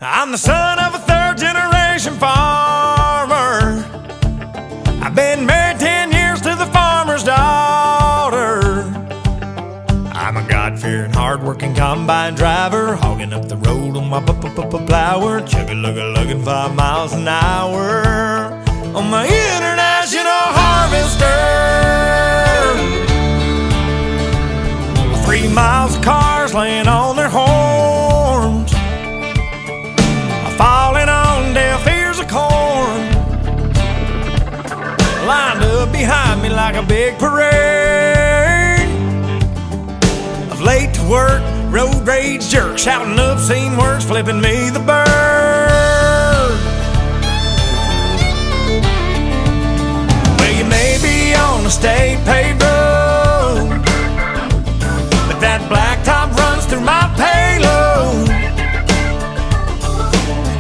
I'm the son of a third-generation farmer. I've been married 10 years to the farmer's daughter. I'm a God-fearing, hard-working combine driver, hogging up the road on my plower, chugga-lugga-lugging 5 miles an hour on my international harvester. 3 miles of cars laying on their horns, falling on deaf ears of corn, lined up behind me like a big parade of late to work, road rage jerks, shouting obscene words, flipping me the bird. Well, you may be on a state paved road, but that blacktop runs through my payload.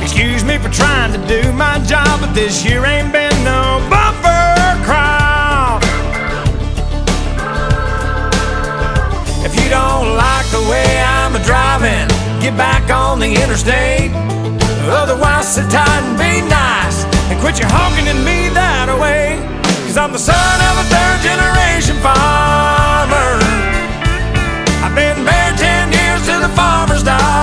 Excuse me for trying to do my job, but this year ain't been no bumper crop. If you don't like the way I'm a-driving, get back on the interstate. Otherwise, sit tight and be nice and quit your honking at me that way. 'Cause I'm the son of a third-generation farmer. I've been married 10 years to the farmer's daughter.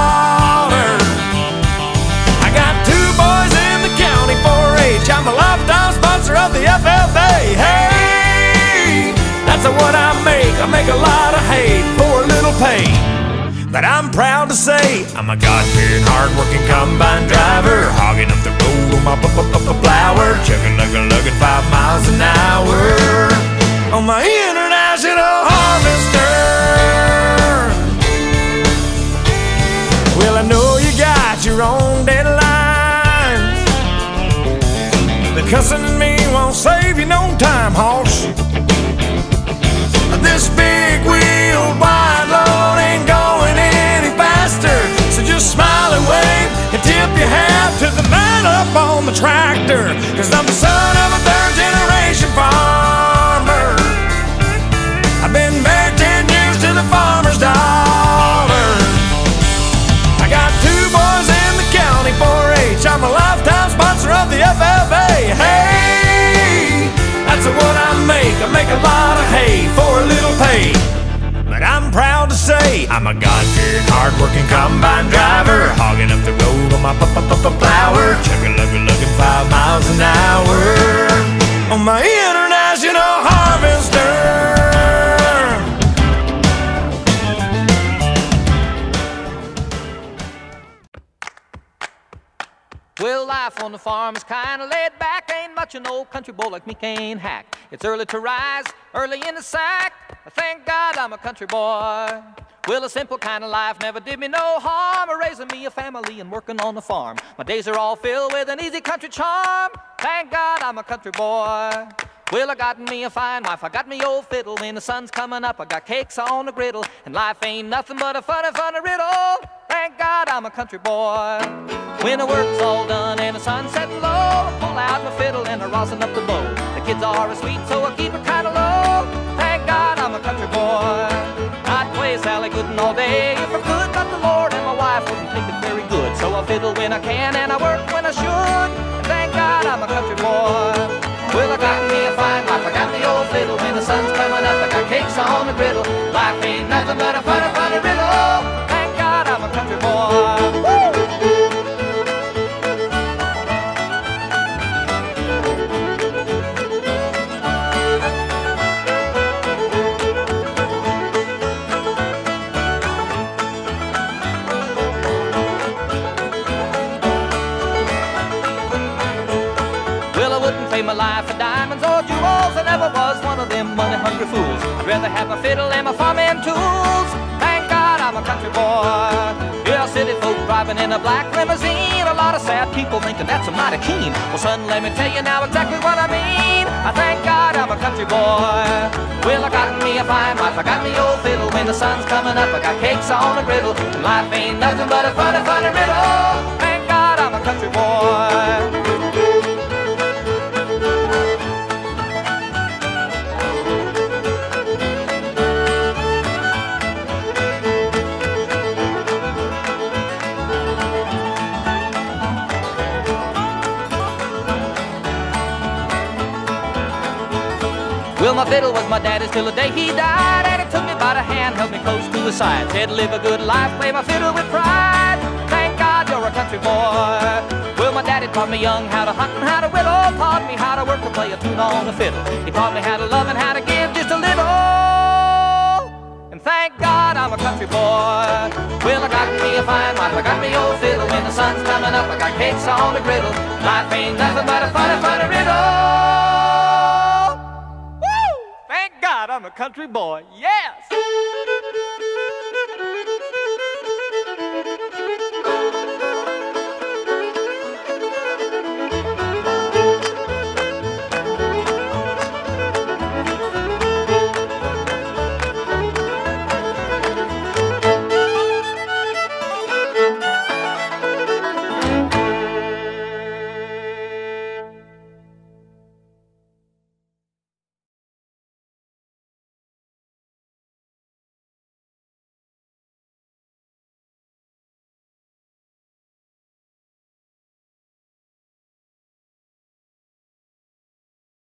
I'm a lifetime sponsor of the FFA. Hey, that's what I make. I make a lot of hay for a little pay. But I'm proud to say I'm a God-fearing, hard-working combine driver, hogging up the road on my plower, chugga-lugga-lugging 5 miles an hour on my international harvester. Well, I know you got your own deadline, but cussing at me won't save you no time, hoss. This big-wheeled wide load ain't going any faster, so just smile and wave and tip your hat to the man up on the tractor. 'Cause I'm the son of a third-generation farmer. I've been married 10 years to the farmer's daughter. I got 2 boys in the county 4-H. I'm a lifetime sponsor of the FFA. Hey, that's what I make. I make a lot of hay for a little pay. But I'm proud to say I'm a God-fearing, hard-working combine driver, hogging up the road on my plower, chugga-lugga-lugging 5 miles an hour on my international harvester. Well, life on the farm is kinda laid back. Ain't much an old country boy like me can hack. It's early to rise, early in the sack. Thank God I'm a country boy. Well, a simple kind of life never did me no harm, raising me a family and working on the farm. My days are all filled with an easy country charm. Thank God I'm a country boy. Well, I got me a fine wife, I got me old fiddle. When the sun's coming up, I got cakes on the griddle, and life ain't nothing but a funny, funny riddle. Thank God I'm a country boy. When the work's all done and the sun's setting low, I pull out my fiddle and I rosin up the bow. The kids are sweet, so I keep it kind of low. Thank God I'm a country boy. I'd play Sally Gooden all day if I could, but the Lord and my wife wouldn't think it very good. So I fiddle when I can and I work when I should. And thank God I'm a country boy. Well, I got me a fine wife, I got the old fiddle. When the sun's coming up, I got cakes on the griddle. Life ain't nothing but a funny, funny riddle. Thank God I'm a country boy. Woo! My life for diamonds or jewels, I never was one of them money-hungry fools. I'd rather have my fiddle and my farming tools. Thank God I'm a country boy. Yeah, city folk driving in a black limousine. A lot of sad people thinking that's a mighty keen. Well, son, let me tell you now exactly what I mean. I thank God I'm a country boy. Well, I got me a fine wife, I got me old fiddle. When the sun's coming up, I got cakes on the griddle. Life ain't nothing but a funny, funny riddle. Thank God I'm a Well, my fiddle was my daddy's till the day he died, and he took me by the hand, held me close to his side, said live a good life, play my fiddle with pride. Thank God you're a country boy. Well, my daddy taught me young how to hunt and how to whittle, taught me how to work and play a tune on the fiddle. He taught me how to love and how to give just a little. And thank God I'm a country boy. Well, I got me a fine wife, I got me old fiddle. When the sun's coming up, I got cakes on the griddle. Life ain't nothing but a funny, funny riddle. Woo! Thank God I'm a country boy. Yes!